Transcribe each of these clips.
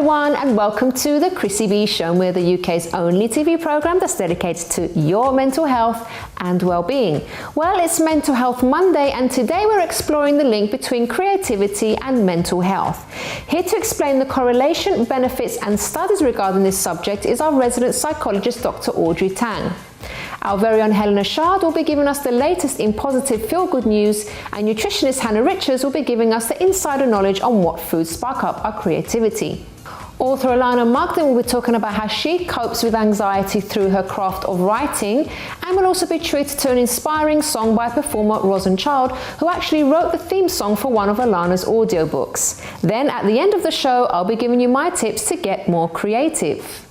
everyone, and welcome to the Chrissy B Show. We're the UK's only TV programme that's dedicated to your mental health and well-being. Well, it's Mental Health Monday, and today we're exploring the link between creativity and mental health. Here to explain the correlation, benefits and studies regarding this subject is our resident psychologist, Dr. Audrey Tang. Our very own Helena Chard will be giving us the latest in positive feel-good news, and nutritionist Hannah Richards will be giving us the insider knowledge on what foods spark up our creativity. Author Elana Mugdan will be talking about how she copes with anxiety through her craft of writing, and we'll also be treated to an inspiring song by performer Rozen Child, who actually wrote the theme song for one of Elana's audiobooks. Then at the end of the show, I'll be giving you my tips to get more creative.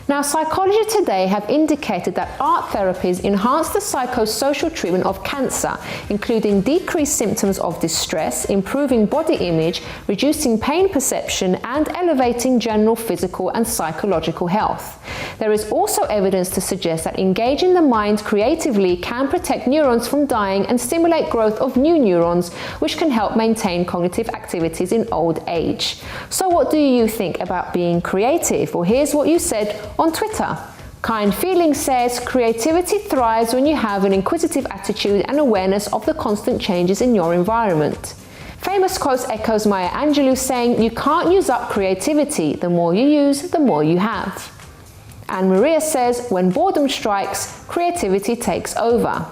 Now, psychology today have indicated that art therapies enhance the psychosocial treatment of cancer, including decreased symptoms of distress, improving body image, reducing pain perception, and elevating general physical and psychological health. There is also evidence to suggest that engaging the mind creatively can protect neurons from dying and stimulate growth of new neurons, which can help maintain cognitive activities in old age. So what do you think about being creative? Well, here's what you said on Twitter. Kind Feeling says, creativity thrives when you have an inquisitive attitude and awareness of the constant changes in your environment. Famous Quotes echoes Maya Angelou saying, you can't use up creativity. The more you use, the more you have. And Maria says, when boredom strikes, creativity takes over.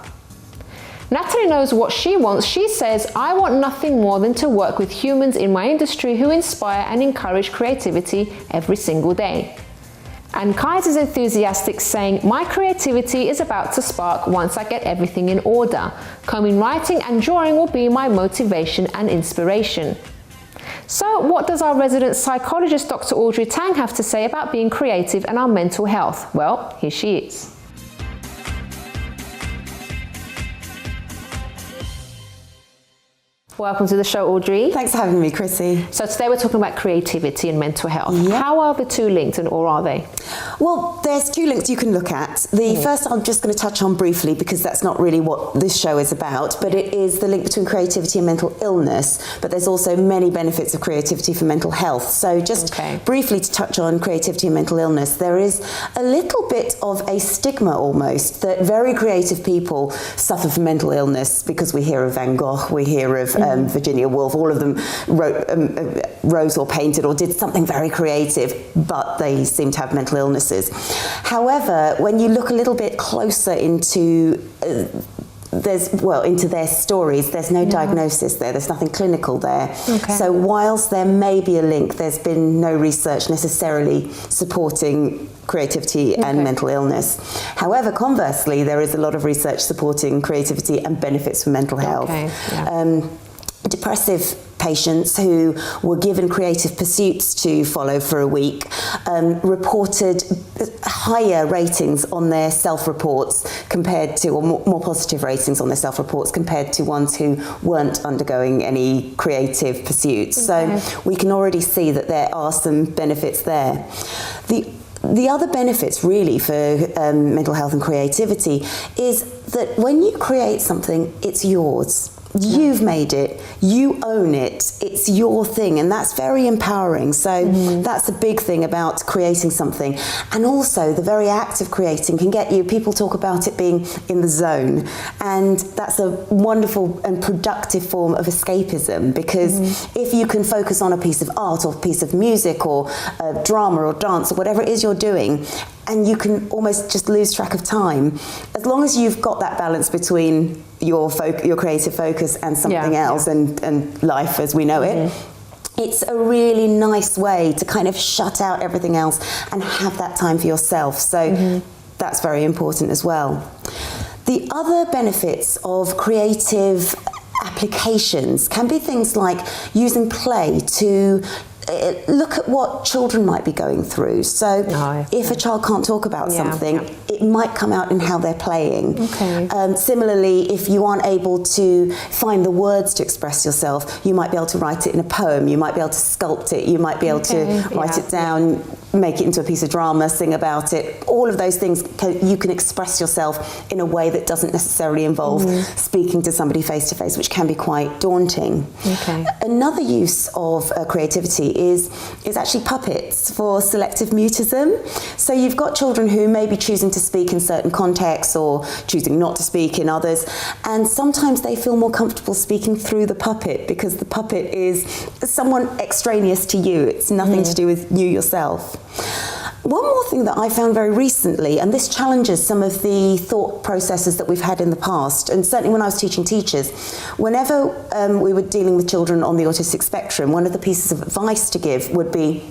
Natalie knows what she wants. She says, I want nothing more than to work with humans in my industry who inspire and encourage creativity every single day. And Kaiser's enthusiastic, saying, my creativity is about to spark once I get everything in order. Combing, writing and drawing will be my motivation and inspiration. So what does our resident psychologist, Dr. Audrey Tang, have to say about being creative and our mental health? Well, here she is. Welcome to the show, Audrey. Thanks for having me, Chrissy. So today we're talking about creativity and mental health. Yep. How are the two linked, or are they? Well, there's two links you can look at. The first I'm just going to touch on briefly because that's not really what this show is about, but it is the link between creativity and mental illness. But there's also many benefits of creativity for mental health. So just briefly to touch on creativity and mental illness, there is a little bit of a stigma almost that very creative people suffer from mental illness, because we hear of Van Gogh, we hear of Virginia Woolf, all of them wrote or painted or did something very creative, but they seem to have mental illnesses. However, when you look a little bit closer into into their stories, there's no diagnosis there, there's nothing clinical there. So whilst there may be a link, there's been no research necessarily supporting creativity and mental illness. However, conversely, there is a lot of research supporting creativity and benefits for mental health. Depressive patients who were given creative pursuits to follow for a week reported higher ratings on their self-reports compared to, or more positive ratings on their self-reports compared to ones who weren't undergoing any creative pursuits. So we can already see that there are some benefits there. The other benefits really for mental health and creativity is that when you create something, it's yours. You've made it, you own it, it's your thing, and that's very empowering. So that's a big thing about creating something. And also the very act of creating can get you, people talk about it being in the zone, and that's a wonderful and productive form of escapism, because if you can focus on a piece of art or a piece of music or drama or dance or whatever it is you're doing, and you can almost just lose track of time, as long as you've got that balance between your creative focus and something else and life as we know it, it's a really nice way to kind of shut out everything else and have that time for yourself. So that's very important as well. The other benefits of creative applications can be things like using play to look at what children might be going through. So if a child can't talk about something, it might come out in how they're playing. Similarly, if you aren't able to find the words to express yourself, you might be able to write it in a poem, you might be able to sculpt it, you might be able to write it down make it into a piece of drama, sing about it. All of those things, you can express yourself in a way that doesn't necessarily involve speaking to somebody face to face, which can be quite daunting. Okay. Another use of creativity is actually puppets for selective mutism. So you've got children who may be choosing to speak in certain contexts or choosing not to speak in others, and sometimes they feel more comfortable speaking through the puppet because the puppet is someone extraneous to you. It's nothing to do with you yourself. One more thing that I found very recently, and this challenges some of the thought processes that we've had in the past, and certainly when I was teaching teachers, whenever we were dealing with children on the autistic spectrum, one of the pieces of advice to give would be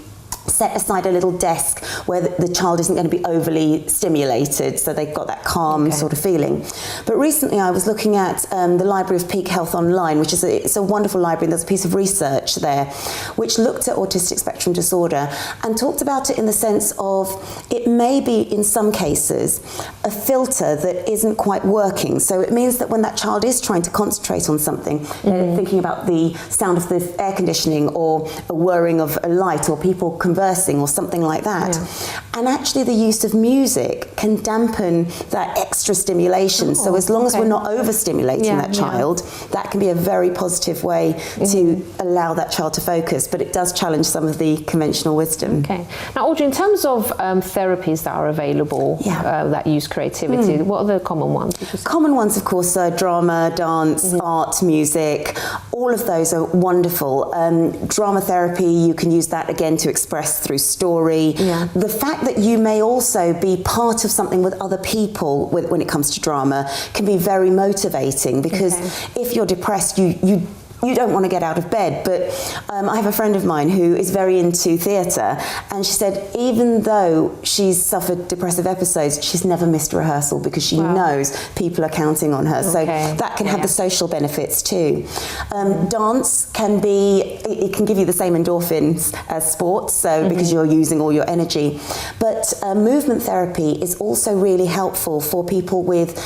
set aside a little desk where the child isn't going to be overly stimulated, so they've got that calm sort of feeling. But recently I was looking at the Library of Peak Health Online, which is it's a wonderful library, and there's a piece of research there which looked at autistic spectrum disorder and talked about it in the sense of it may be in some cases a filter that isn't quite working. So it means that when that child is trying to concentrate on something, they're thinking about the sound of the air conditioning or a whirring of a light or people conversing or something like that. And actually the use of music can dampen that extra stimulation. So as long as we're not overstimulating that child, that can be a very positive way to allow that child to focus, but it does challenge some of the conventional wisdom. Okay. Now, Audrey, in terms of therapies that are available that use creativity, what are the common ones? Common ones, of course, are drama, dance, art, music. All of those are wonderful. Drama therapy, you can use that again to express through story. The fact that you may also be part of something with other people when it comes to drama can be very motivating, because if you're depressed, you don't want to get out of bed. But I have a friend of mine who is very into theatre, and she said even though she's suffered depressive episodes, she's never missed rehearsal because she knows people are counting on her. So that can have the social benefits too. Dance can it can give you the same endorphins as sports, so because you're using all your energy. But movement therapy is also really helpful for people with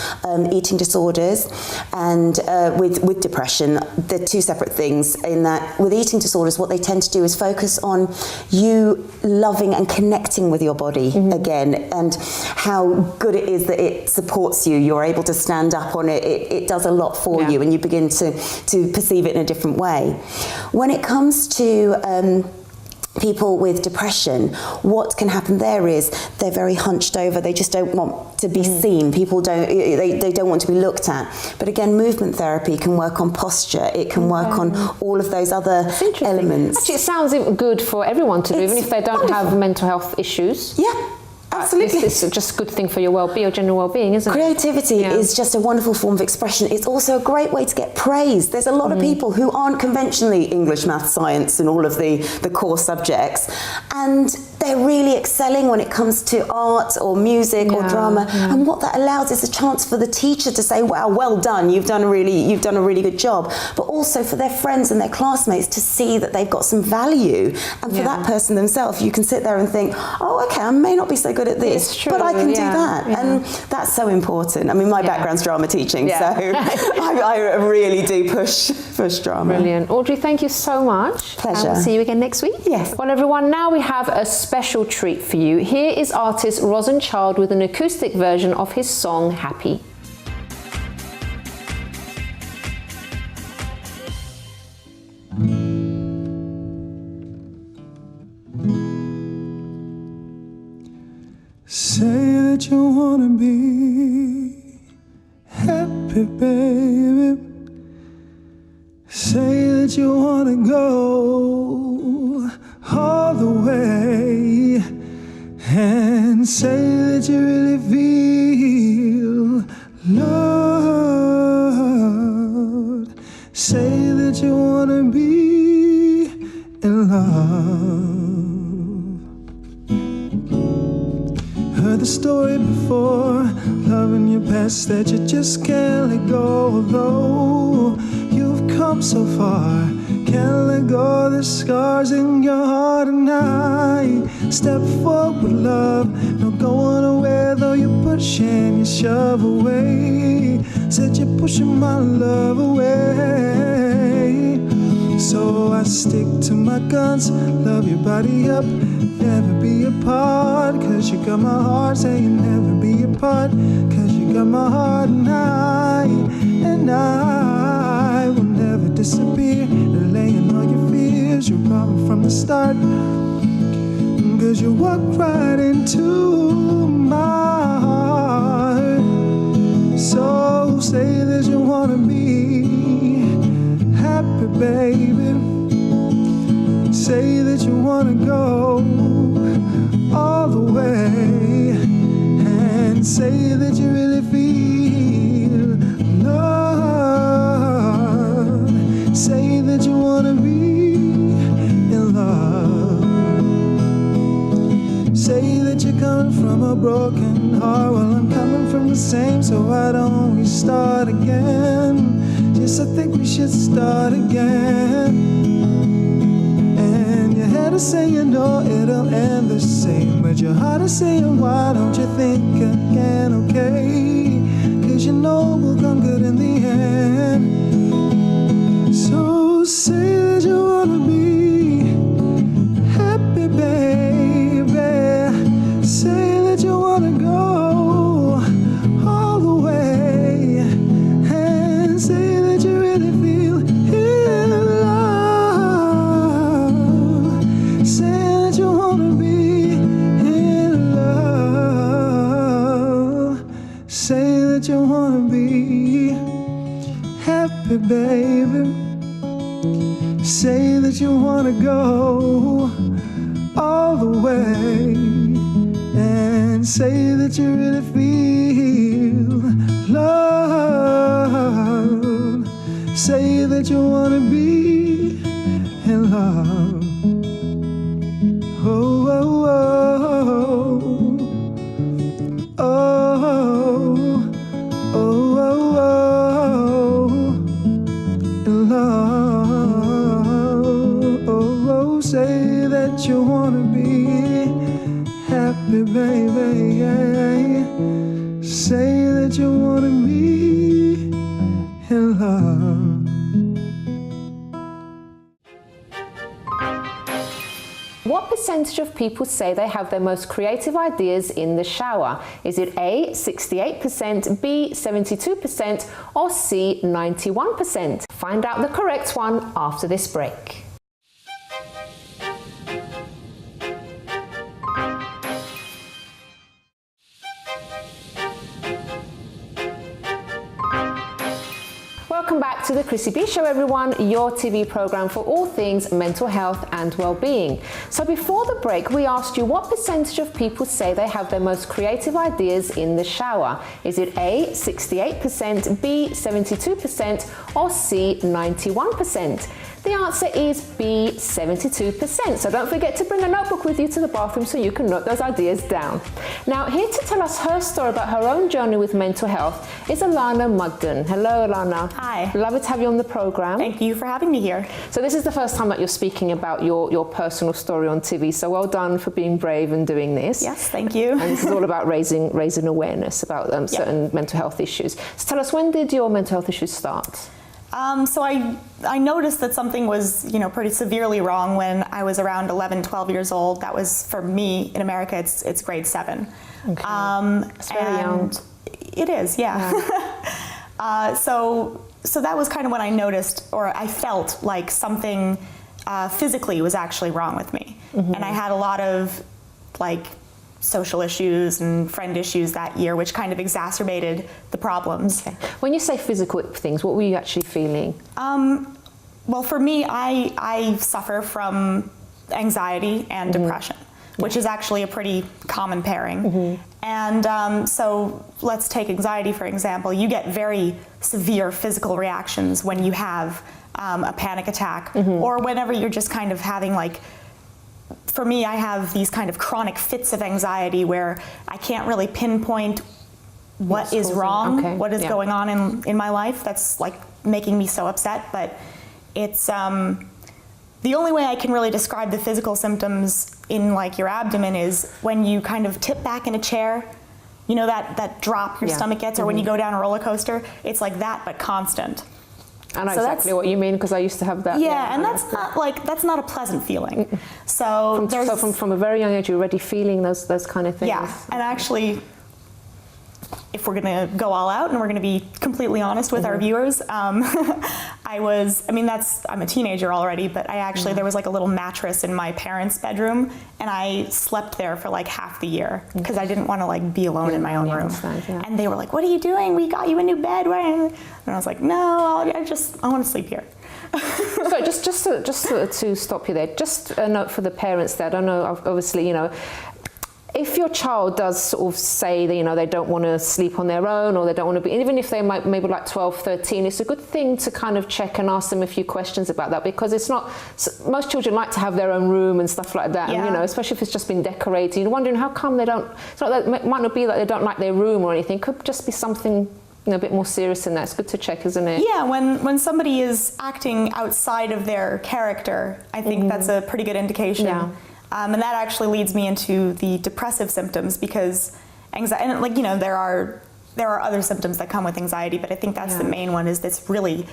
eating disorders and with depression. They're two separate things, in that with eating disorders what they tend to do is focus on you loving and connecting with your body again, and how good it is that it supports you. You're able to stand up on it. It does a lot for you, and you begin to perceive it in a different way. When it comes to people with depression, what can happen there is they're very hunched over. They just don't want to be seen. People they don't want to be looked at. But again, movement therapy can work on posture. It can work on all of those other elements. Actually, it sounds good for everyone to do, even if they don't have mental health issues. Absolutely. It's just a good thing for your well-being, or general well-being, isn't it? Creativity is just a wonderful form of expression. It's also a great way to get praise. There's a lot of people who aren't conventionally English, math, science and all of the core subjects, and they're really excelling when it comes to art or music or drama. And what that allows is a chance for the teacher to say, wow, well done, you've done a really good job. But also for their friends and their classmates to see that they've got some value. And for that person themselves, you can sit there and think, oh, okay, I may not be so good at this, but I can do that. And that's so important. I mean, my background's drama teaching, so I really do push drama. Brilliant. Audrey, thank you so much. Pleasure. And we'll see you again next week. Yes. Well, everyone, now we have a special treat for you. Here is artist Rozen Child with an acoustic version of his song, Happy. Say that you wanna be happy, baby. Say that you wanna go all the way, and say that you really feel loved. Say that you wanna be in love. Heard the story before, loving your past that you just can't let go. Although you've come so far, can't let go of the scars in your heart. And I step forward with love, no going away. Though you push and you shove away, said you're pushing my love away. So I stick to my guns, love your body up, never be a apart, 'cause you got my heart saying never be apart, 'cause you got my heart and I will never disappear, laying all your fears, you brought me from the start, 'cause you walked right into my heart. So say that you wanna be happy, baby. Say that you wanna go all the way, and say that you really feel love. Say that you wanna be in love. Say that you're coming from a broken heart, well, I'm coming from the same, so why don't we start again? Yes, I think we should start again. And your head is saying no, it'll end the same, but your heart is saying why don't you think again, okay? 'Cause you know we'll come good in the end. So say that you wanna be happy, baby. Say that you wanna go all the way, and say that you really feel in love. Say that you wanna be in love. Say that you wanna be happy, baby. Say that you wanna go all the way, and say that you really feel love. Say that you wanna be in love. Oh, oh, oh, oh, oh, oh, oh, in love. Oh, oh, say that you wanna be happy, baby. Say that you wanna be in love. What percentage of people say they have their most creative ideas in the shower? Is it A, 68%, B, 72%, or C, 91%? Find out the correct one after this break. Welcome back to the Chrissy B Show, everyone, your TV program for all things mental health and well-being. So before the break, we asked you what percentage of people say they have their most creative ideas in the shower. Is it A, 68%, B, 72%, or C, 91%? The answer is B, 72%. So don't forget to bring a notebook with you to the bathroom so you can note those ideas down. Now, here to tell us her story about her own journey with mental health is Elana Mugdan. Hello, Elana. Hi. Love to have you on the program. Thank you for having me here. So this is the first time that you're speaking about your personal story on TV. So well done for being brave and doing this. Yes, thank you. And this is all about raising awareness about certain mental health issues. So tell us, when did your mental health issues start? So I noticed that something was, pretty severely wrong when I was around 11, 12 years old. That was, for me, in America, it's grade 7. Okay. That's very young. It is, yeah. So that was kind of when I noticed, or I felt like something physically was actually wrong with me. Mm-hmm. And I had a lot of, social issues and friend issues that year, which kind of exacerbated the problems. Okay. When you say physical things, what were you actually feeling? Well, for me, I suffer from anxiety and depression, which is actually a pretty common pairing. Mm-hmm. And so let's take anxiety, for example. You get very severe physical reactions when you have a panic attack, or whenever you're just kind of having for me, I have these kind of chronic fits of anxiety where I can't really pinpoint what is wrong, what is going on in my life that's making me so upset. But it's the only way I can really describe the physical symptoms in your abdomen is when you kind of tip back in a chair, that drop your stomach gets, or when you go down a roller coaster. It's like that, but constant. I know exactly what you mean, because I used to have that. Yeah, and that's not a pleasant feeling. So from a very young age, you're already feeling those kind of things. Yeah, and actually, if we're going to go all out and we're going to be completely honest with our viewers, I'm a teenager already, but there was like a little mattress in my parents' bedroom, and I slept there for like half the year because I didn't want to like be alone in my own room. And they were like, "What are you doing? We got you a new bed." And I was like, "No, I want to sleep here." So just to stop you there, just a note for the parents there. I don't know, obviously, if your child does sort of say that, they don't want to sleep on their own, or they don't want to be, even if they might maybe like 12, 13, it's a good thing to kind of check and ask them a few questions about that, because it's not, most children like to have their own room and stuff like that, and, especially if it's just been decorated. You're wondering how come they don't, it's not that, it might not be that they don't like their room or anything, it could just be something a bit more serious than that. It's good to check, isn't it? Yeah, when somebody is acting outside of their character, I think that's a pretty good indication. Yeah. And that actually leads me into the depressive symptoms, because anxiety, and there are other symptoms that come with anxiety, but I think that's the main one, is this really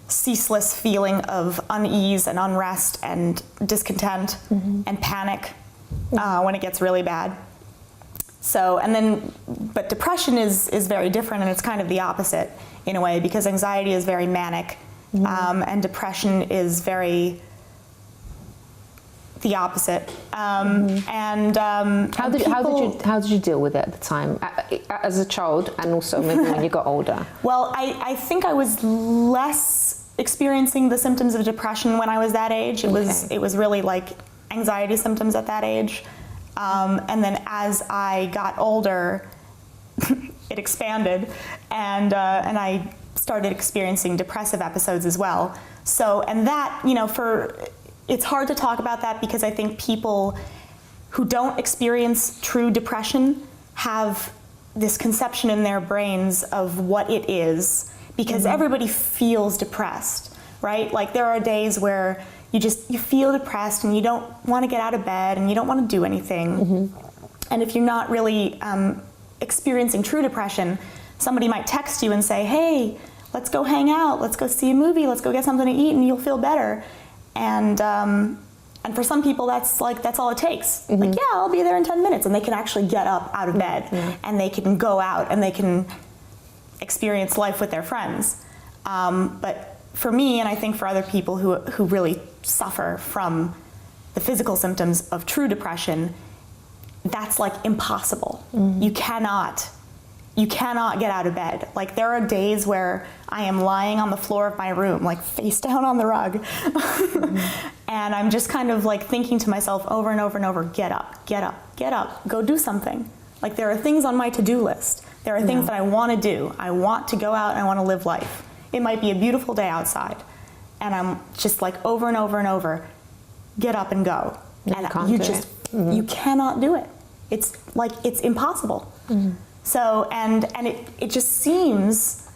ceaseless feeling of unease and unrest and discontent and panic when it gets really bad. So, but depression is very different, and it's kind of the opposite in a way, because anxiety is very manic, and depression is very the opposite. How did you deal with it at the time, as a child, and also maybe when you got older? Well, I think I was less experiencing the symptoms of depression when I was that age. It was really like anxiety symptoms at that age. And then as I got older, it expanded, and I started experiencing depressive episodes as well. So, and that, it's hard to talk about that, because I think people who don't experience true depression have this conception in their brains of what it is, because everybody feels depressed, right? Like, there are days where you feel depressed and you don't want to get out of bed and you don't want to do anything. And if you're not really experiencing true depression, somebody might text you and say, "Hey, let's go hang out, let's go see a movie, let's go get something to eat, and you'll feel better." And for some people, that's all it takes. Like, yeah, I'll be there in 10 minutes, and they can actually get up out of bed, and they can go out, and they can experience life with their friends. But for me, and I think for other people who really suffer from the physical symptoms of true depression, that's like impossible. You cannot get out of bed. Like, there are days where I am lying on the floor of my room, like face down on the rug. And I'm just kind of like thinking to myself over and over and over, get up, get up, get up, go do something. Like, there are things on my to-do list. There are things that I want to do. I want to go out and I want to live life. It might be a beautiful day outside, and I'm just like over and over and over, get up and go. And you cannot do it. It's like, it's impossible. So, and it just seems,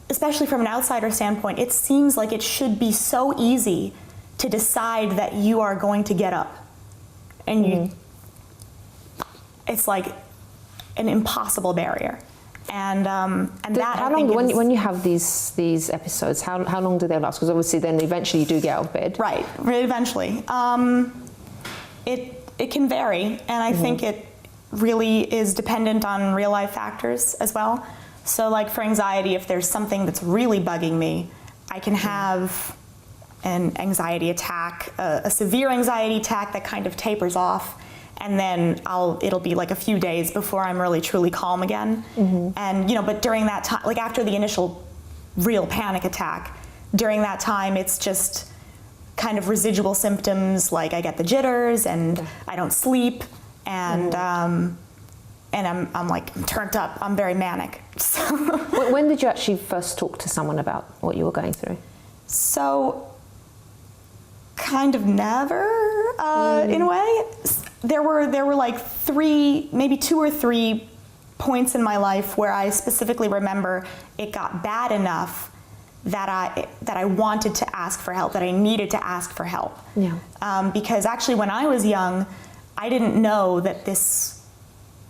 especially from an outsider standpoint, it seems like it should be so easy to decide that you are going to get up. And it's like an impossible barrier. And that, how long, when you have these episodes, how long do they last? Because obviously then eventually you do get out of bed. Right, eventually. It can vary, and I think it really is dependent on real life factors as well. So, like, for anxiety, if there's something that's really bugging me, I can have an anxiety attack, a severe anxiety attack that kind of tapers off, and then it'll be like a few days before I'm really truly calm again. And but during that time, like after the initial real panic attack, during that time it's just kind of residual symptoms, like I get the jitters and I don't sleep, and I'm like turned up. I'm very manic. So when did you actually first talk to someone about what you were going through? So kind of never, in a way. There were like maybe two or three points in my life where I specifically remember it got bad enough that I wanted to ask for help, that I needed to ask for help. Because actually when I was young, I didn't know that this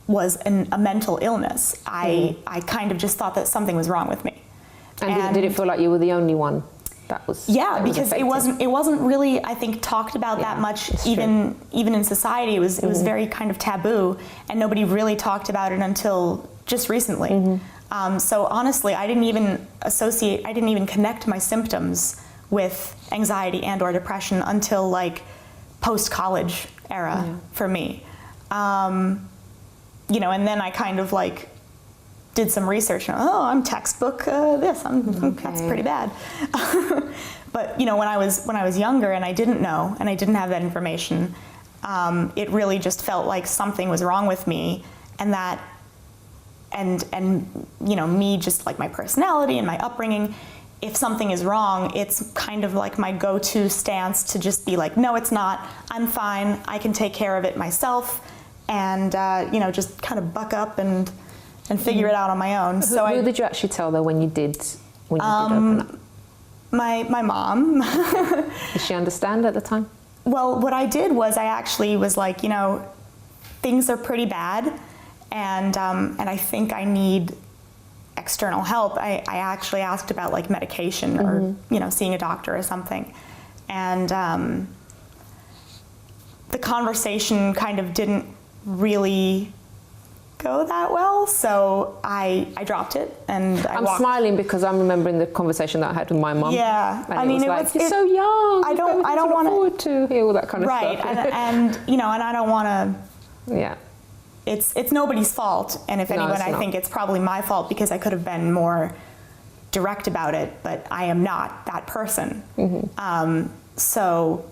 was a mental illness. I kind of just thought that something was wrong with me. And did it feel like you were the only one that was? Yeah, that was because affected? it wasn't really, I think, talked about that much, even in society. It was very kind of taboo, and nobody really talked about it until just recently. So honestly, I didn't even connect my symptoms with anxiety and or depression until like post-college era for me. You know, and then I kind of like did some research. And, I'm textbook this. That's pretty bad. But you know, when I was younger and I didn't know and I didn't have that information, it really just felt like something was wrong with me, and that, and you know, me, just like my personality and my upbringing. If something is wrong, it's kind of like my go-to stance to just be like, no, it's not. I'm fine. I can take care of it myself, and you know, just kind of buck up and figure it out on my own. Who did you actually tell though when you did open up? My mom. Did she understand at the time? Well, what I did was I actually was like, you know, things are pretty bad, and I think I need external help. I actually asked about like medication or, you know, seeing a doctor or something. And the conversation kind of didn't really go that well, so I dropped it, and I'm smiling because I'm remembering the conversation that I had with my mom. Yeah, and I mean, you're so young. I don't want to hear all that kind of right, stuff. and you know, and I don't want to. Yeah. It's nobody's fault, and if anyone, I think it's probably my fault because I could have been more direct about it, but I am not that person. So.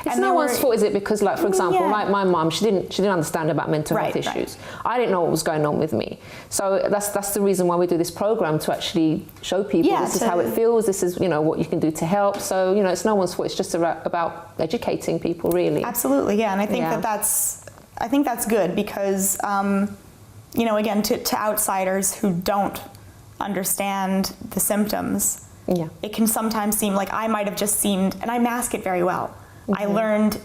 It's no one's fault, is it? Because, like, for example, like my mum, she didn't understand about mental health issues. I didn't know what was going on with me. So that's the reason why we do this program, to actually show people this is how it feels. This is, you know, what you can do to help. So, you know, it's no one's fault. It's just about educating people, really. Absolutely, yeah. And I think that's good because, you know, again, to outsiders who don't understand the symptoms, it can sometimes seem like I might have just seemed, and I mask it very well. I learned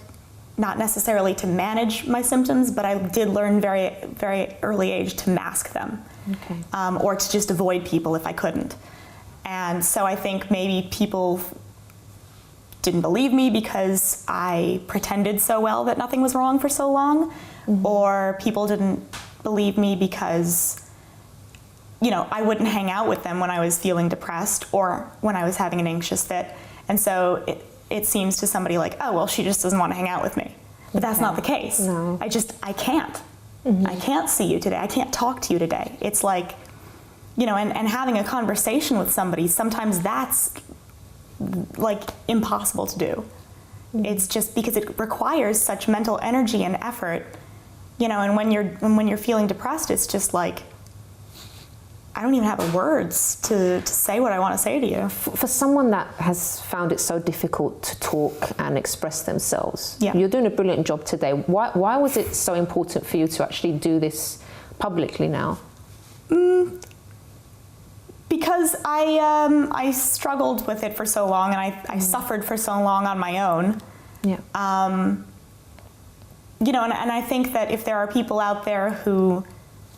not necessarily to manage my symptoms, but I did learn very, very early age to mask them, or to just avoid people if I couldn't. And so I think maybe people didn't believe me because I pretended so well that nothing was wrong for so long, or people didn't believe me because, you know, I wouldn't hang out with them when I was feeling depressed or when I was having an anxious fit. And so it seems to somebody like, oh, well, she just doesn't want to hang out with me. But that's not the case. No. I can't. I can't see you today. I can't talk to you today. It's like, you know, and having a conversation with somebody, sometimes that's like impossible to do. It's just because it requires such mental energy and effort, you know, and when you're feeling depressed, it's just like, I don't even have the words to say what I want to say to you. For someone that has found it so difficult to talk and express themselves, you're doing a brilliant job today. Why was it so important for you to actually do this publicly now? Because I struggled with it for so long, and I suffered for so long on my own. Yeah. You know, and I think that if there are people out there who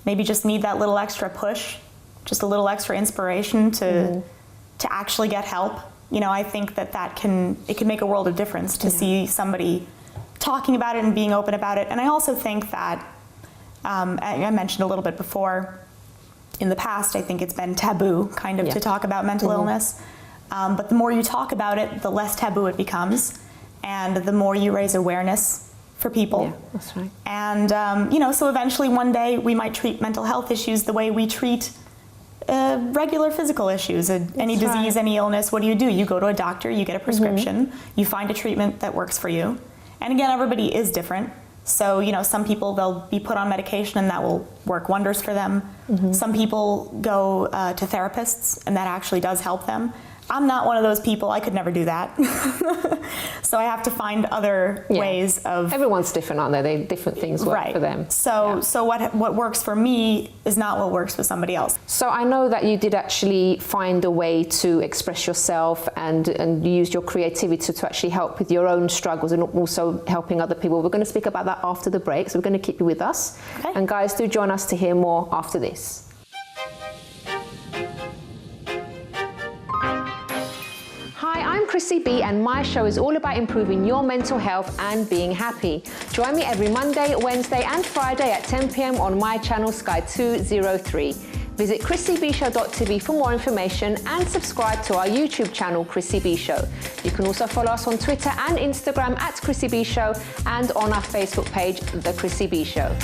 maybe just need that little extra push, just a little extra inspiration to actually get help, you know, I think that it can make a world of difference to see somebody talking about it and being open about it. And I also think that, I mentioned a little bit before, in the past, I think it's been taboo kind of to talk about mental illness. But the more you talk about it, the less taboo it becomes, and the more you raise awareness for people. Yeah, that's right. And, you know, so eventually one day we might treat mental health issues the way we treat regular physical issues, any disease, any illness. What do? You go to a doctor, you get a prescription, you find a treatment that works for you. And again, everybody is different. So, you know, some people, they'll be put on medication and that will work wonders for them. Some people go to therapists and that actually does help them. I'm not one of those people. I could never do that. So I have to find other ways of... Everyone's different, aren't they? Different things work for them. So what works for me is not what works for somebody else. So I know that you did actually find a way to express yourself, and you used your creativity to actually help with your own struggles and also helping other people. We're going to speak about that after the break, so we're going to keep you with us. Okay. And guys, do join us to hear more after this. Chrissy B, and my show is all about improving your mental health and being happy. Join me every Monday, Wednesday and Friday at 10 p.m. on my channel Sky 203. Visit chrissybshow.tv for more information and subscribe to our YouTube channel, Chrissy B Show. You can also follow us on Twitter and Instagram at Chrissy B Show and on our Facebook page, The Chrissy B Show.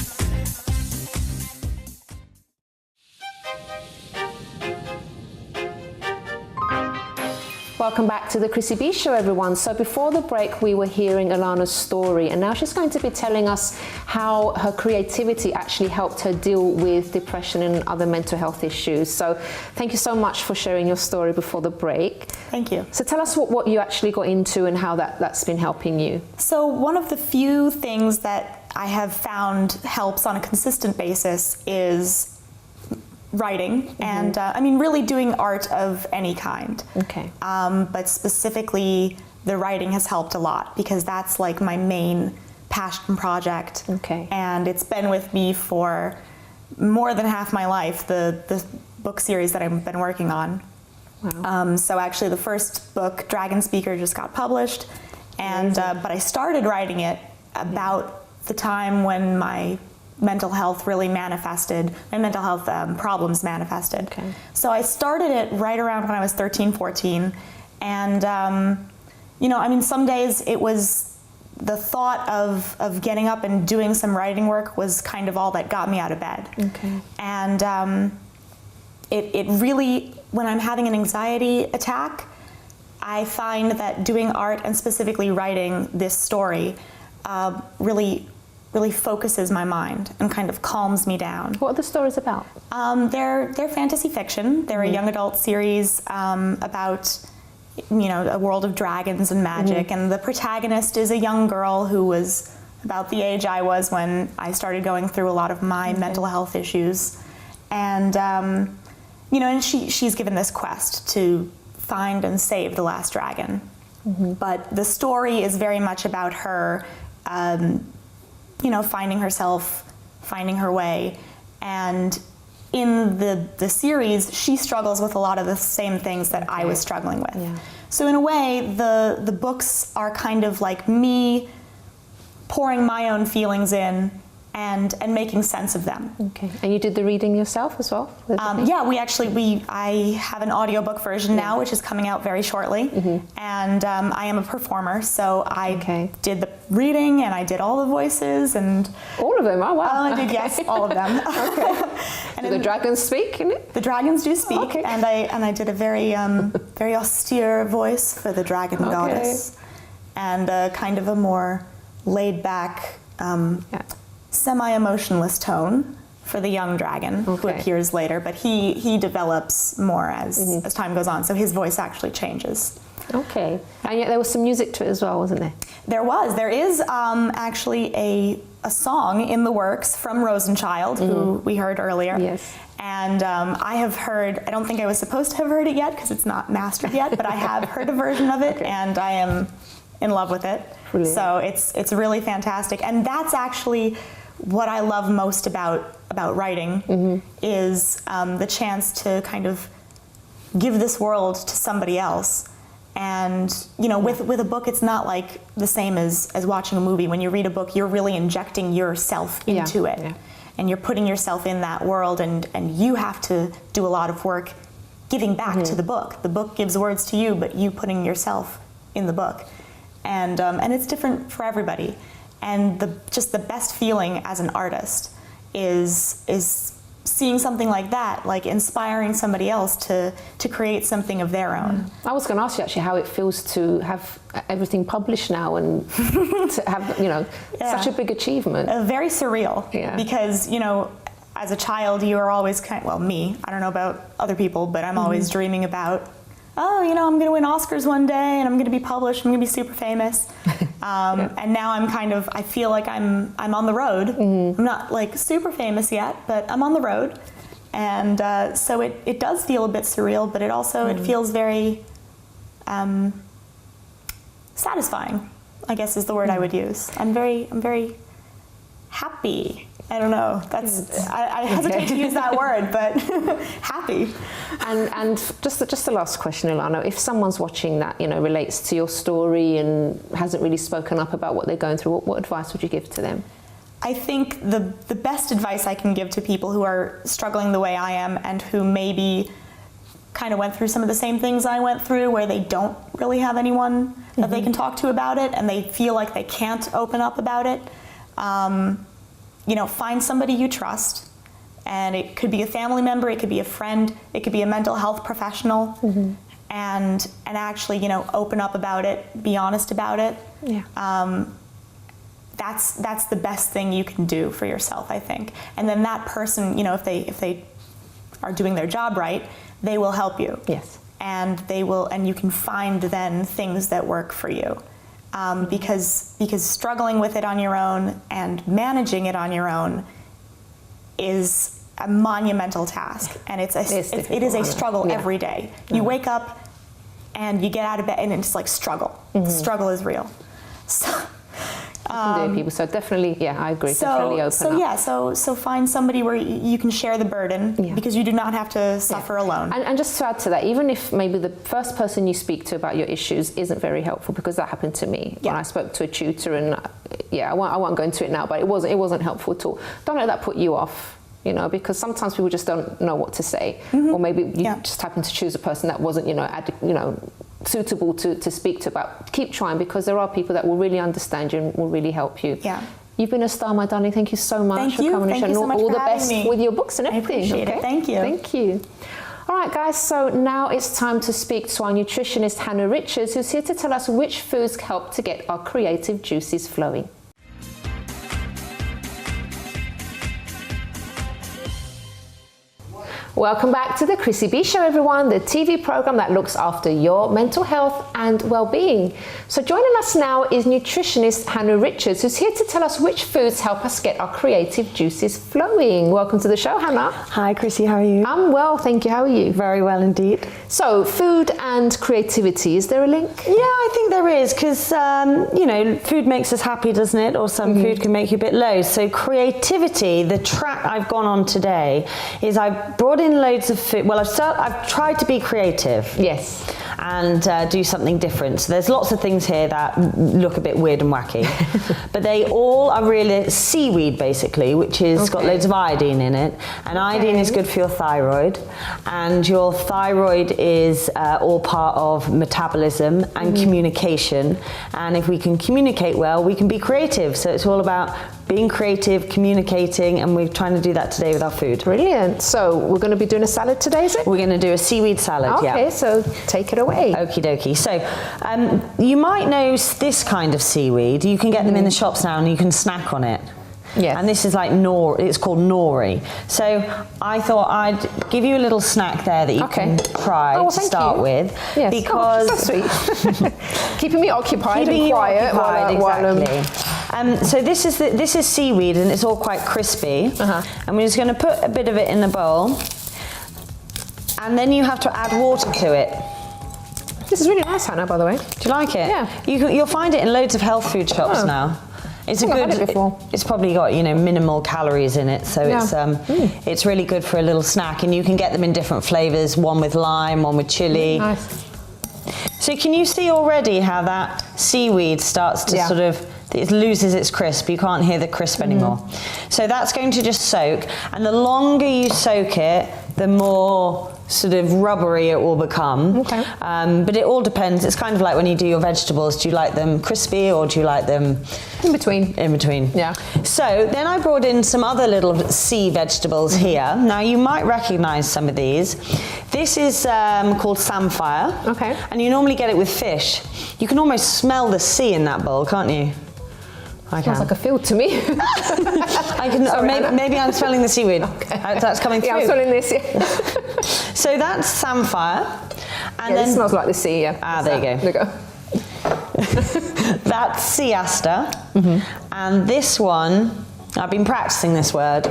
Welcome back to the Chrissy B Show, everyone. So before the break, we were hearing Elana's story, and now she's going to be telling us how her creativity actually helped her deal with depression and other mental health issues. So thank you so much for sharing your story before the break. Thank you. So tell us what you actually got into and how that's been helping you. So one of the few things that I have found helps on a consistent basis is writing, and I mean really doing art of any kind. Okay. But specifically the writing has helped a lot because that's like my main passion project. Okay. And it's been with me for more than half my life, the book series that I've been working on. Wow. So actually the first book, Dragon Speaker, just got published, and but I started writing it about the time when my mental health really manifested, my mental health problems manifested. Okay. So I started it right around when I was 13, 14. And, you know, I mean, some days it was the thought of getting up and doing some writing work was kind of all that got me out of bed. Okay. And it really, when I'm having an anxiety attack, I find that doing art and specifically writing this story really focuses my mind and kind of calms me down. What are the stories about? They're fantasy fiction. They're a young adult series about, you know, a world of dragons and magic, and the protagonist is a young girl who was about the age I was when I started going through a lot of my mental health issues. And, you know, and she's given this quest to find and save the last dragon. But the story is very much about her you know, finding herself, finding her way. And in the series, she struggles with a lot of the same things that I was struggling with. Yeah. So in a way, the books are kind of like me pouring my own feelings in and making sense of them. Okay. And you did the reading yourself as well? Yeah, I have an audiobook version now, which is coming out very shortly. And I am a performer, so I did the reading and I did all the voices and all of them? Oh, wow. I did, yes, all of them. And do the dragons speak in it? The dragons do speak, Okay. and I did a very very austere voice for the dragon goddess, and kind of a more laid back, semi-emotionless tone for the young dragon who appears later, but he develops more as time goes on, so his voice actually changes. Okay. And yet there was some music to it as well, wasn't there? There is actually a song in the works from Rozen Child, who we heard earlier. Yes. And I have heard, I don't think I was supposed to have heard it yet because it's not mastered yet, but I have heard a version of it, and I am in love with it. Brilliant. So it's really fantastic. And that's actually what I love most about writing, is the chance to kind of give this world to somebody else. And, you know, with a book, it's not like the same as watching a movie. When you read a book, you're really injecting yourself into it. Yeah. And you're putting yourself in that world, and you have to do a lot of work giving back to the book. The book gives words to you, but you putting yourself in the book. And it's different for everybody. And just the best feeling as an artist is seeing something like that, like inspiring somebody else to create something of their own. I was going to ask you actually how it feels to have everything published now and to have, you know, such a big achievement. Very surreal, because, you know, as a child you are always I don't know about other people, but I'm always dreaming about, oh, you know, I'm going to win Oscars one day and I'm going to be published, I'm going to be super famous. And now I feel like I'm on the road. I'm not like super famous yet, but I'm on the road. And so it does feel a bit surreal, but it also, it feels very satisfying, I guess is the word I would use. I'm very happy. I don't know. I hesitate to use that word, but happy. And just the last question, Elana. If someone's watching that, relates to your story and hasn't really spoken up about what they're going through, what advice would you give to them? I think the best advice I can give to people who are struggling the way I am and who maybe kind of went through some of the same things I went through, where they don't really have anyone that they can talk to about it, and they feel like they can't open up about it. Find somebody you trust, and it could be a family member, it could be a friend, it could be a mental health professional, and actually, open up about it, be honest about it. Yeah. That's the best thing you can do for yourself, I think. And then that person, if they are doing their job right, they will help you. Yes. And you can find then things that work for you. Because struggling with it on your own and managing it on your own is a monumental task, and it is a struggle every day. You wake up and you get out of bed and it's like struggle. Struggle is real. So, people. So definitely, I agree. Definitely open up. So find somebody where you can share the burden, because you do not have to suffer alone. And just to add to that, even if maybe the first person you speak to about your issues isn't very helpful, because that happened to me when I spoke to a tutor, and I won't go into it now, but it wasn't helpful at all. Don't let that put you off. Because sometimes people just don't know what to say, or maybe you just happen to choose a person that wasn't, suitable to speak to. But keep trying, because there are people that will really understand you and will really help you. Yeah. You've been a star, my darling. Thank you so much for coming and sharing all the best with your books and everything. I appreciate it. Thank you. Thank you. All right, guys, so now it's time to speak to our nutritionist, Hannah Richards, who's here to tell us which foods help to get our creative juices flowing. Welcome back to the Chrissy B Show, everyone, the TV program that looks after your mental health and well-being. So joining us now is nutritionist Hannah Richards, who's here to tell us which foods help us get our creative juices flowing. Welcome to the show, Hannah. Hi, Chrissy, how are you? I'm well, thank you. How are you? Very well indeed. So, food and creativity, is there a link? Yeah, I think there is, because, food makes us happy, doesn't it? Or some food can make you a bit low. So creativity, the track I've gone on today, is I brought in loads of food. Well, I've tried to be creative. Yes. And do something different. So there's lots of things here that look a bit weird and wacky. But they all are really seaweed, basically, which is got loads of iodine in it. And iodine is good for your thyroid. And your thyroid is all part of metabolism and communication. And if we can communicate well, we can be creative. So it's all about being creative, communicating, and we're trying to do that today with our food. Brilliant. So we're going to be doing a salad today, is it? We're going to do a seaweed salad, Okay, so take it away. Okie dokie. So you might know this kind of seaweed. You can get them in the shops now and you can snack on it. Yes. And this is like it's called nori. So I thought I'd give you a little snack there that you can try to start with. Yes. Because so sweet. Keeping me occupied and quiet. Exactly. So this is seaweed and it's all quite crispy. And we're just going to put a bit of it in the bowl. And then you have to add water to it. This is really nice, Hannah, by the way. Do you like it? Yeah. You'll find it in loads of health food shops now. It's it's probably got minimal calories in it, so it's really good for a little snack, and you can get them in different flavors, one with lime, one with chili. Nice. So can you see already how that seaweed starts to it loses its crisp. You can't hear the crisp anymore. So that's going to just soak, and the longer you soak it, the more sort of rubbery it will become. But it all depends. It's kind of like when you do your vegetables. Do you like them crispy or do you like them in between? In between. Yeah. So then I brought in some other little sea vegetables here. Now you might recognize some of these. This is called samphire. Okay. And you normally get it with fish. You can almost smell the sea in that bowl, can't you? Sounds like a field to me. I can. Sorry, maybe I'm smelling the seaweed. That's coming through. Yeah, I'm smelling this. So that's samphire, and then it smells like the sea. Yeah. There you go. That's sea aster, and this one, I've been practicing this word.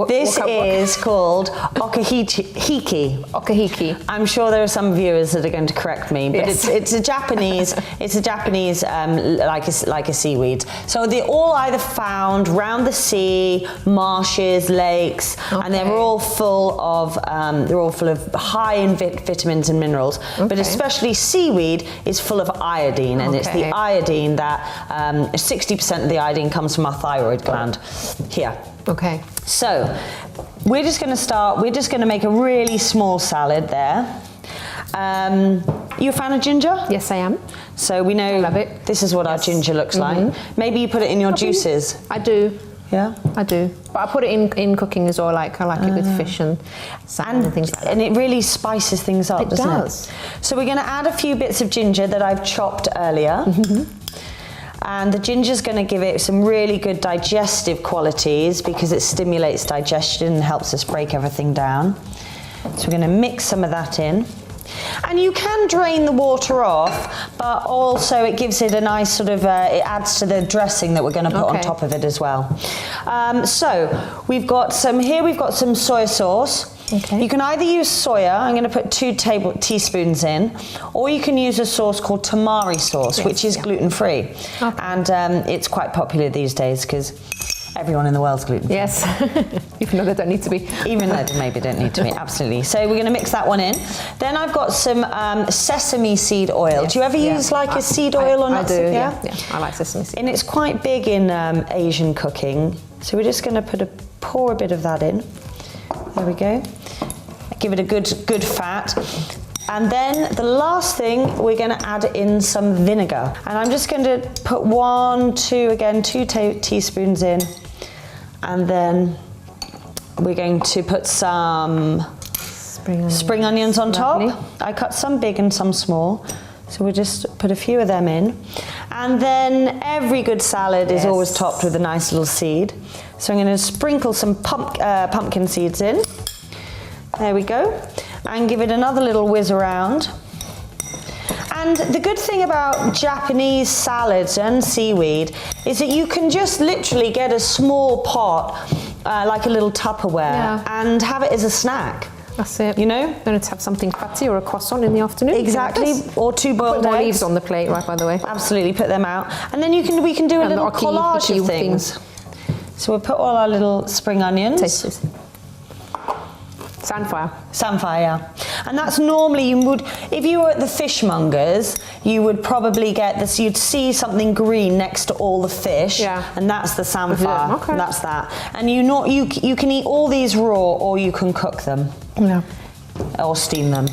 This is called okahiki. Okahiki. I'm sure there are some viewers that are going to correct me, but Yes. it's a Japanese like a seaweed. So they're all either found round the sea, marshes, lakes, and they're all full of high in vitamins and minerals. But especially seaweed is full of iodine, and it's the iodine that 60% of the iodine comes from our thyroid gland here. Okay. So we're just going to make a really small salad there. You a fan of ginger? Yes, I am. So we know love it. This is what our ginger looks like. Maybe you put it in your juices. I do. Yeah? I do. But I put it in cooking as well. I like it with fish and salmon and things like that. And it really spices things up, doesn't it? It does. So we're going to add a few bits of ginger that I've chopped earlier. And the ginger's going to give it some really good digestive qualities because it stimulates digestion and helps us break everything down. So we're going to mix some of that in. And you can drain the water off, but also it gives it a nice sort of, it adds to the dressing that we're going to put on top of it as well. So we've got some soy sauce. Okay. You can either use soya, I'm going to put 2 teaspoons in, or you can use a sauce called tamari sauce, which is gluten-free. Okay. And it's quite popular these days because everyone in the world's gluten-free. Yes, even though they don't need to be. Even though they maybe don't need to be, absolutely. So we're going to mix that one in. Then I've got some sesame seed oil. Yes. Do you ever use like a seed oil or not? I do, yeah. I like sesame seed. And it's quite big in Asian cooking. So we're just going to pour a bit of that in. There we go. Give it a good fat. And then the last thing, we're going to add in some vinegar. And I'm just going to put 2 teaspoons in. And then we're going to put some spring onions on top. I cut some big and some small. So we'll just put a few of them in. And then every good salad is always topped with a nice little seed. So I'm going to sprinkle some pumpkin seeds in. There we go. And give it another little whiz around. And the good thing about Japanese salads and seaweed is that you can just literally get a small pot, like a little Tupperware, and have it as a snack. That's it. You know? Then to have something fatty or a croissant in the afternoon. Exactly. Or 2 boiled eggs. Put more leaves on the plate, right, by the way. Absolutely, put them out. And then we can do a little collage of things. So we'll put all our little spring onions. Taste this. Samphire. Samphire, yeah. And that's normally, if you were at the fishmongers, you would probably get this, you'd see something green next to all the fish, and that's the samphire. Okay. That's that. And you can eat all these raw, or you can cook them. Yeah. Or steam them.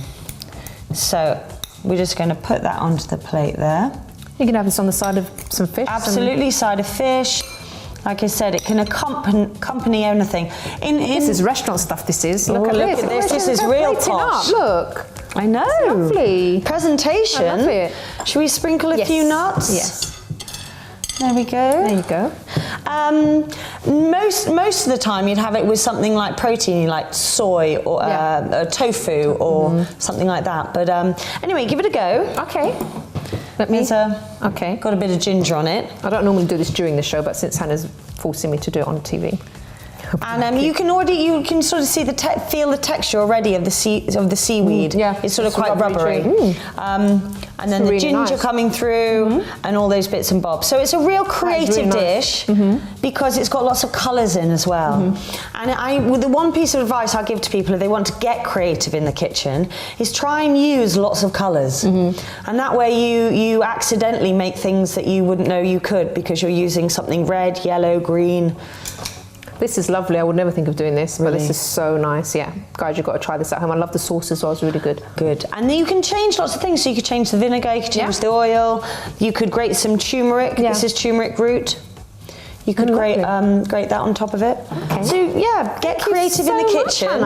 So we're just going to put that onto the plate there. You can have this on the side of some fish. Absolutely, side of fish. Like I said, it can accompany anything. This is restaurant stuff, this is. Look at this. This is real posh. Look. I know. It's lovely. Presentation. I love it. Should we sprinkle a few nuts? Yes. There we go. There you go. Most of the time you'd have it with something like protein, like soy or tofu or something like that. But anyway, give it a go. Okay. Got a bit of ginger on it. I don't normally do this during the show, but since Hannah's forcing me to do it on TV. And you can sort of feel the texture already of the seaweed. It's sort of quite rubbery. And then the ginger coming through and all those bits and bobs. So it's a real creative dish because it's got lots of colours in as well. And the one piece of advice I give to people if they want to get creative in the kitchen is try and use lots of colours. And that way you accidentally make things that you wouldn't know you could because you're using something red, yellow, green. This is lovely. I would never think of doing this, but this is so nice. Yeah, guys, you've got to try this at home. I love the sauce as well. It's really good. Good. And then you can change lots of things. So you could change the vinegar, you could change the oil. You could grate some turmeric. Yeah. This is turmeric root. You could grate that on top of it. Okay. So get creative in the kitchen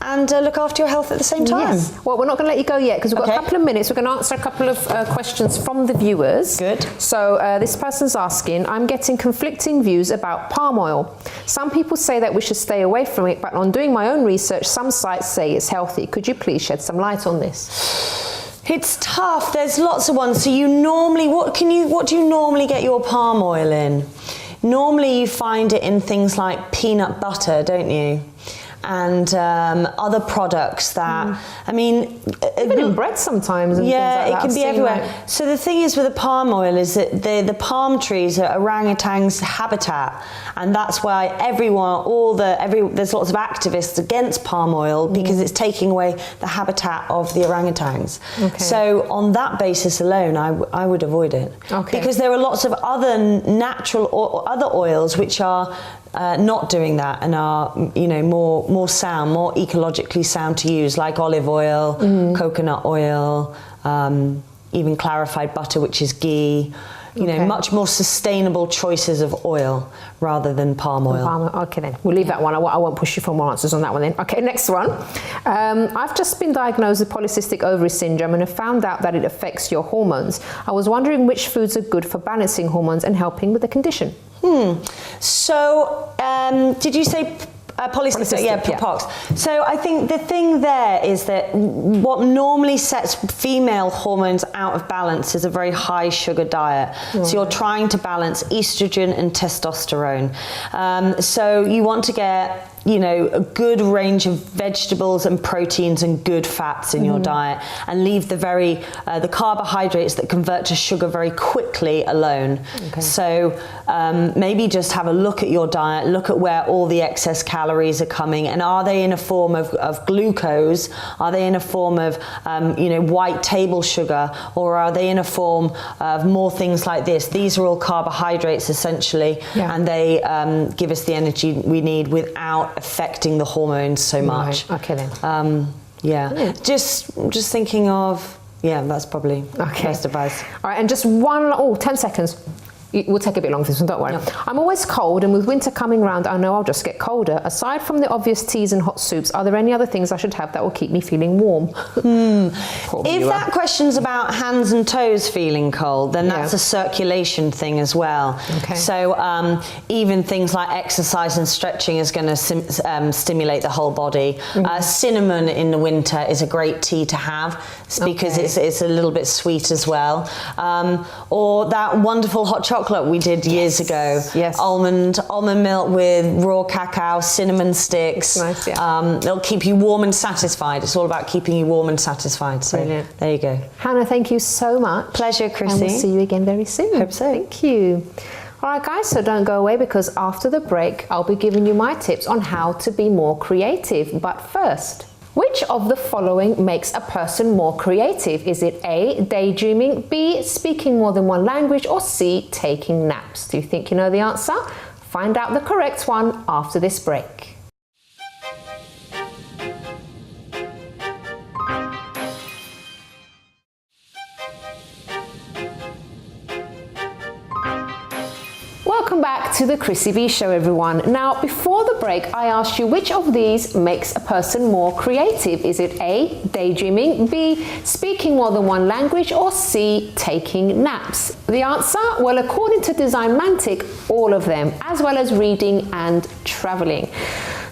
and look after your health at the same time. Yes. Well, we're not going to let you go yet because we've got a couple of minutes. We're going to answer a couple of questions from the viewers. Good. So this person's asking, I'm getting conflicting views about palm oil. Some people say that we should stay away from it, but on doing my own research, some sites say it's healthy. Could you please shed some light on this? It's tough. There's lots of ones. So you normally, what do you normally get your palm oil in? normally you find it in things like peanut butter, don't you? And other products that, I mean... Even in bread sometimes and yeah, things like that. it can be everywhere. So the thing is with the palm oil is that the palm trees are orangutans' habitat, and that's why there's lots of activists against palm oil because it's taking away the habitat of the orangutans. Okay. So on that basis alone, I would avoid it. Okay. Because there are lots of other natural or other oils which are not doing that and are, you know, more sound, more ecologically sound to use, like olive oil, coconut oil, even clarified butter, which is ghee. You know, much more sustainable choices of oil rather than palm oil. Okay then, we'll leave that one. I won't push you for more answers on that one then. Okay, next one. I've just been diagnosed with polycystic ovary syndrome and have found out that it affects your hormones. I was wondering which foods are good for balancing hormones and helping with the condition. So, did you say polycystic? Yeah, POX. So I think the thing there is that what normally sets female hormones out of balance is a very high sugar diet. So you're trying to balance estrogen and testosterone. So you want to get, you know, a good range of vegetables and proteins and good fats in your diet, and leave the carbohydrates that convert to sugar very quickly alone. So maybe just have a look at your diet, look at where all the excess calories are coming, and are they in a form of glucose? Are they in a form of you know, white table sugar, or are they in a form of more things like this? These are all carbohydrates essentially, and they give us the energy we need without affecting the hormones so much. Right. Okay then. Just thinking of, that's probably best advice. All right, and just 10 seconds. We'll take a bit longer for this one, don't worry. I'm always cold, and with winter coming round, I know I'll just get colder. Aside from the obvious teas and hot soups, are there any other things I should have that will keep me feeling warm? If that question's about hands and toes feeling cold, then that's a circulation thing as well. So even things like exercise and stretching is going to stimulate the whole body. Cinnamon in the winter is a great tea to have because it's a little bit sweet as well. Or that wonderful hot chocolate we did years ago. Almond milk with raw cacao, cinnamon sticks. Nice, it'll keep you warm and satisfied. It's all about keeping you warm and satisfied. So brilliant. There you go. Hannah, thank you so much. Pleasure, Chrissy. And we'll see you again very soon. Hope so. Thank you. All right, guys, so don't go away, because after the break, I'll be giving you my tips on how to be more creative. But first, which of the following makes a person more creative? Is it A, daydreaming, B, speaking more than one language, or C, taking naps? Do you think you know the answer? Find out the correct one after this break. Welcome back to the Chrissy B Show, everyone. Now, before the break, I asked you which of these makes a person more creative. Is it A, daydreaming, B, speaking more than one language, or C, taking naps? The answer? Well, according to Design Mantic, all of them, as well as reading and traveling.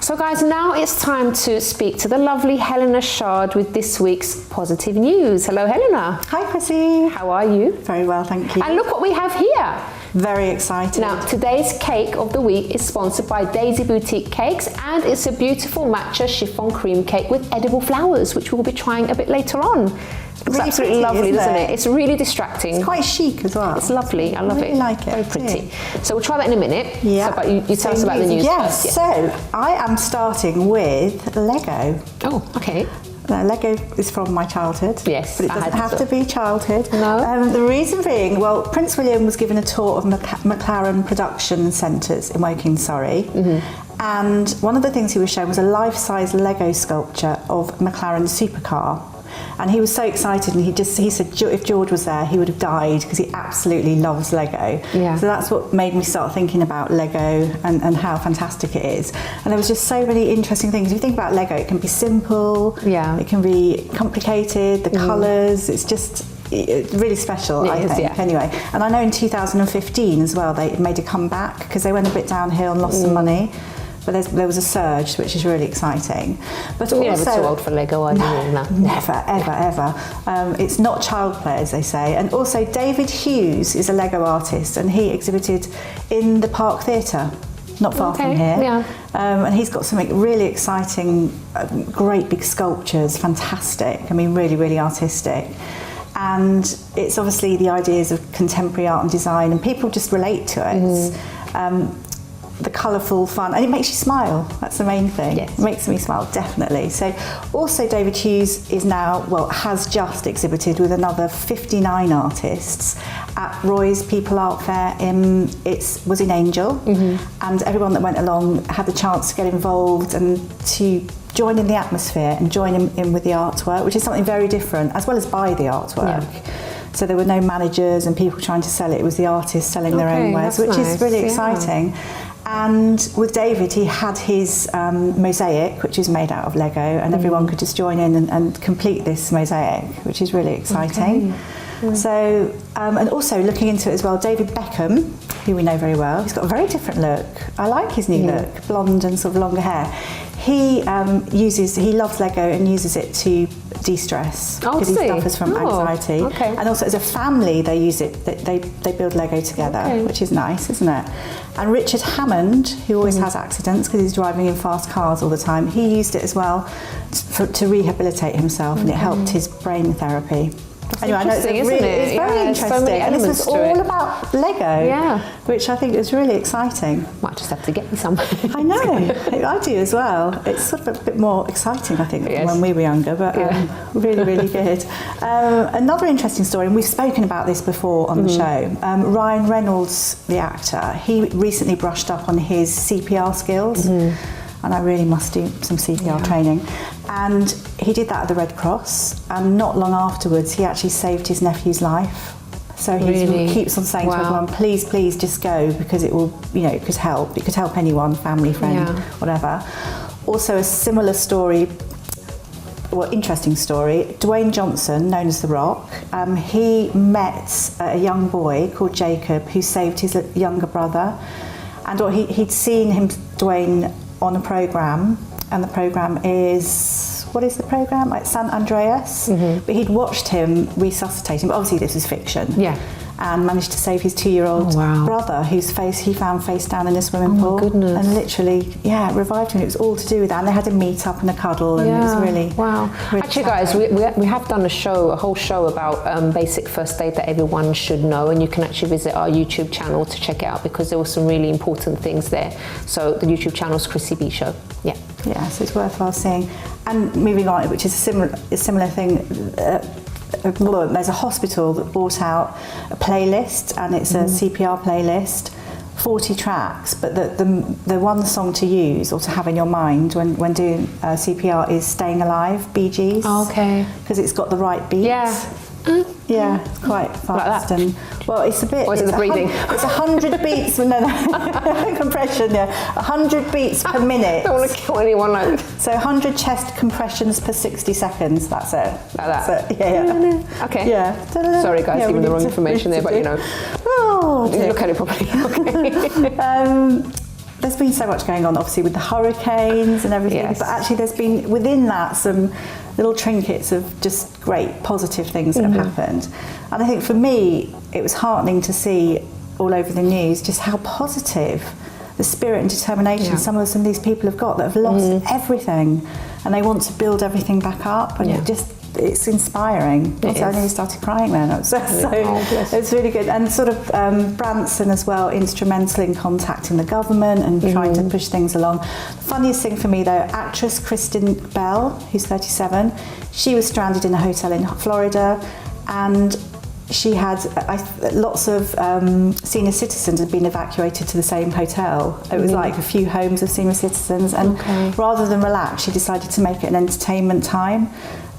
So guys, now it's time to speak to the lovely Helena Chard with this week's positive news. Hello, Helena. Hi, Chrissy. How are you? Very well, thank you. And look what we have here. Very excited. Now, today's cake of the week is sponsored by Daisy Boutique Cakes, and it's a beautiful matcha chiffon cream cake with edible flowers, which we'll be trying a bit later on. It's really absolutely pretty, lovely, isn't doesn't it? it? It's really distracting. It's quite chic as well. It's lovely. I love really it. like it. Very pretty. So we'll try that in a minute. Yeah. So, but you tell us about the news yes. first. So I am starting with Lego. Oh, okay. Now, Lego is from my childhood. Yes, but it doesn't have to be childhood. No. The reason being, well, Prince William was given a tour of McLaren production centres in Woking, Surrey. And one of the things he was shown was a life-size Lego sculpture of McLaren's supercar. And he was so excited, and he said if George was there, he would have died, because he absolutely loves Lego. Yeah. So that's what made me start thinking about Lego and how fantastic it is. And there was just so many interesting things. If you think about Lego, it can be simple, it can be complicated, the colours, it's just really special, I think, anyway. And I know in 2015 as well, they made a comeback, because they went a bit downhill and lost some money. but there was a surge, which is really exciting. But You're also, never too old for Lego, are you? No. never, ever. It's not child play, as they say. And also, David Hughes is a Lego artist, and he exhibited in the Park Theatre, not far from here. Yeah. And he's got something really exciting, great big sculptures, fantastic. I mean, really, really artistic. And it's obviously the ideas of contemporary art and design, and people just relate to it. The colourful, fun, and it makes you smile. That's the main thing. Yes. It makes me smile, definitely. So, also David Hughes is now, has just exhibited with another 59 artists at Roy's People Art Fair. It was in Angel, and everyone that went along had the chance to get involved and to join in the atmosphere and join in with the artwork, which is something very different, as well as buy the artwork. Yeah. So there were no managers and people trying to sell it. It was the artists selling their own wares, which is really exciting. And with David, he had his mosaic, which is made out of Lego, and everyone could just join in and complete this mosaic, which is really exciting. So, and also looking into it as well, David Beckham, who we know very well, he's got a very different look. I like his new look, blonde and sort of longer hair. He loves Lego and uses it to de-stress because he suffers from anxiety. And also as a family, they use it, they build Lego together, which is nice, isn't it? And Richard Hammond, who always has accidents because he's driving in fast cars all the time, he used it as well to rehabilitate himself, and it helped his brain therapy. Anyway, I know it's very interesting, so many and this was all about Lego, which I think is really exciting. Might just have to get me some. I know, I do as well. It's sort of a bit more exciting, I think, than when we were younger, but really, really good. Another interesting story, and we've spoken about this before on the show, Ryan Reynolds, the actor, he recently brushed up on his CPR skills. And I really must do some CPR training. And he did that at the Red Cross, and not long afterwards he actually saved his nephew's life. So he keeps on saying to everyone, please, please just go, because it will, it could help. It could help anyone, family, friend, whatever. Also a similar story, interesting story, Dwayne Johnson, known as The Rock, he met a young boy called Jacob who saved his younger brother. And he'd seen Dwayne, on a programme, and the programme is, what is the programme? Like San Andreas. But he'd watched him resuscitating, but obviously this was fiction. And managed to save his 2-year-old brother, whose face he found face down in a swimming pool. Goodness. And literally, revived him. It was all to do with that. And they had a meet up and a cuddle, and it was really, really Actually, guys, we have done a whole show about basic first aid that everyone should know, and you can actually visit our YouTube channel to check it out, because there were some really important things there. So the YouTube channel is Chrissy B Show. Yeah, so it's worthwhile seeing. And moving on, which is a similar thing. There's a hospital that brought out a playlist, and it's a CPR playlist, 40 tracks, but the one song to use or to have in your mind when doing CPR is Staying Alive, Bee Gees. Because it's got the right beats. Quite fast. Like and it's a bit. Or is it the breathing? It's 100 beats. Compression. 100 beats per minute. Don't want to kill anyone like that. So 100 chest compressions per 60 seconds. That's it. Like that. That's it. Okay. Yeah. Sorry, guys, giving the wrong information there, but look at it properly. There's been so much going on, obviously, with the hurricanes and everything, but actually there's been, within that, some little trinkets of just great positive things that have happened. And I think for me, it was heartening to see all over the news just how positive the spirit and determination some of these people have got, that have lost everything, and they want to build everything back up, and it's inspiring. I nearly started crying then. It's really good. And sort of Branson as well, instrumental in contacting the government and trying to push things along. The funniest thing for me though, actress Kristen Bell, who's 37, she was stranded in a hotel in Florida, and she had lots of senior citizens had been evacuated to the same hotel. It was like a few homes of senior citizens, and rather than relax, she decided to make it an entertainment time.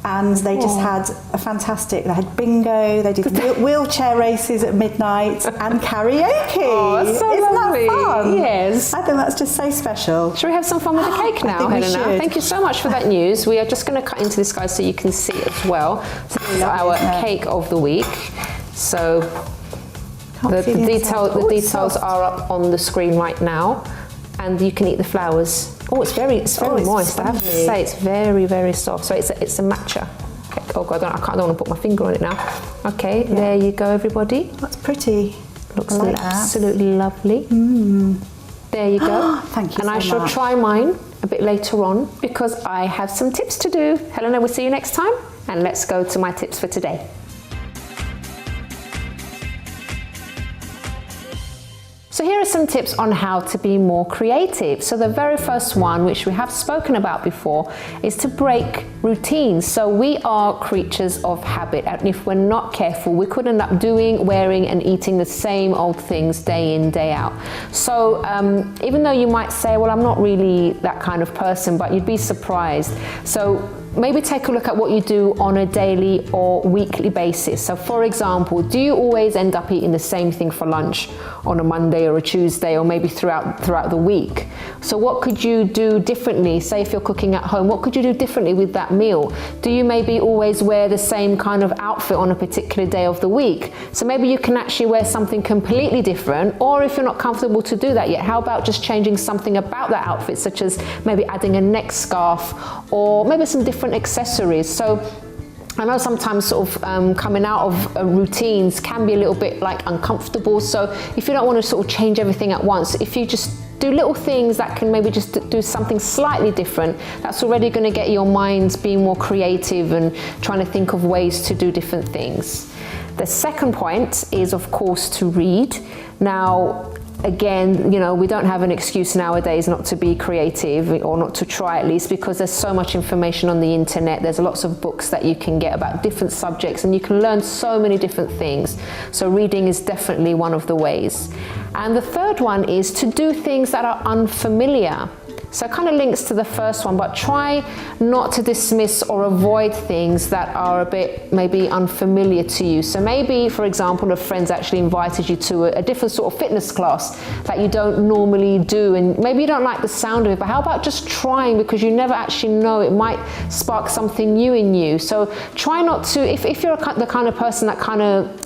And they just had a fantastic, they had bingo, they did wheelchair races at midnight, and karaoke. That's so Isn't lovely. that fun? Yes. I think that's just so special. Shall we have some fun with the cake now, Helena? Thank you so much for that news. We are just going to cut into this, guys, so you can see it as well. So this is our cake of the week. So the details are up on the screen right now. and you can eat the flowers. Oh, it's very moist. I have to say, it's very, very soft. So it's a matcha. Okay. Oh God, I don't want to put my finger on it now. Okay, there you go, everybody. That's pretty. Looks absolutely lovely. There you go. Thank you and so I shall much. try mine a bit later on because I have some tips to do. Helena, we'll see you next time, and let's go to my tips for today. So here are some tips on how to be more creative. So the very first one, which we have spoken about before, is to break routines. So we are creatures of habit, and if we're not careful, we could end up doing, wearing and eating the same old things day in, day out. So even though you might say, well, I'm not really that kind of person, but you'd be surprised. So maybe take a look at what you do on a daily or weekly basis. So for example, do you always end up eating the same thing for lunch on a Monday or a Tuesday, or maybe throughout the week? So what could you do differently? Say if you're cooking at home, what could you do differently with that meal? Do you maybe always wear the same kind of outfit on a particular day of the week? So maybe you can actually wear something completely different, or if you're not comfortable to do that yet, how about just changing something about that outfit, such as maybe adding a neck scarf or maybe some different accessories. So I know sometimes sort of coming out of routines can be a little bit like uncomfortable. So if you don't want to sort of change everything at once, if you just do little things that can maybe just do something slightly different, that's already going to get your mind being more creative and trying to think of ways to do different things. The second point is, of course, to read. Now, again, you know, we don't have an excuse nowadays not to be creative, or not to try at least, because there's so much information on the internet. There's lots of books that you can get about different subjects, and you can learn so many different things. So reading is definitely one of the ways. And the third one is to do things that are unfamiliar. So it kind of links to the first one, but try not to dismiss or avoid things that are a bit maybe unfamiliar to you. So maybe, for example, a friend's actually invited you to a different sort of fitness class that you don't normally do, and maybe you don't like the sound of it, but how about just trying, because you never actually know, it might spark something new in you. So try not to, if you're the kind of person that kind of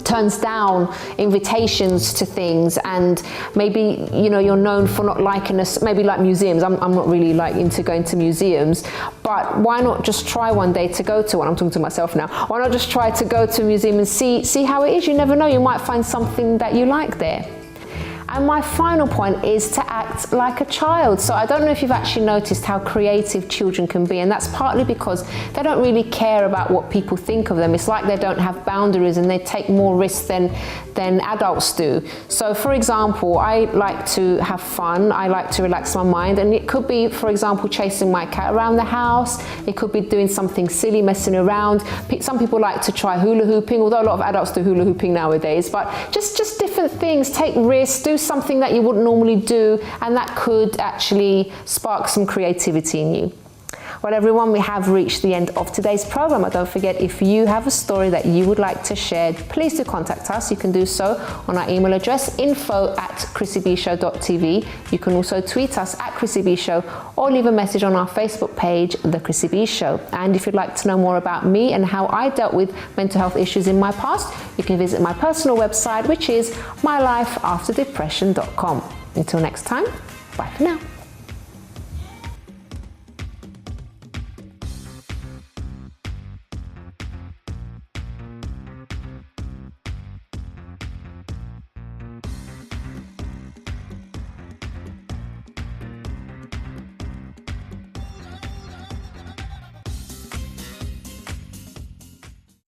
turns down invitations to things, and maybe, you know, you're known for not liking us, maybe like museums. I'm not really like into going to museums, but why not just try one day to go to one? I'm talking to myself now. Why not just try to go to a museum and see how it is? You never know, you might find something that you like there. And my final point is to act like a child. So I don't know if you've actually noticed how creative children can be, and that's partly because they don't really care about what people think of them. It's like they don't have boundaries, and they take more risks than adults do. So for example, I like to have fun, I like to relax my mind, and it could be, for example, chasing my cat around the house. It could be doing something silly, messing around. Some people like to try hula hooping, although a lot of adults do hula hooping nowadays, but just different things. Take risks, do something that you wouldn't normally do, and that could actually spark some creativity in you. Well, everyone, we have reached the end of today's program. And don't forget, if you have a story that you would like to share, please do contact us. You can do so on our email address, info@chrissybshow.tv. You can also tweet us at Chrissy B Show, or leave a message on our Facebook page, The Chrissy B Show. And if you'd like to know more about me and how I dealt with mental health issues in my past, you can visit my personal website, which is mylifeafterdepression.com. Until next time, bye for now.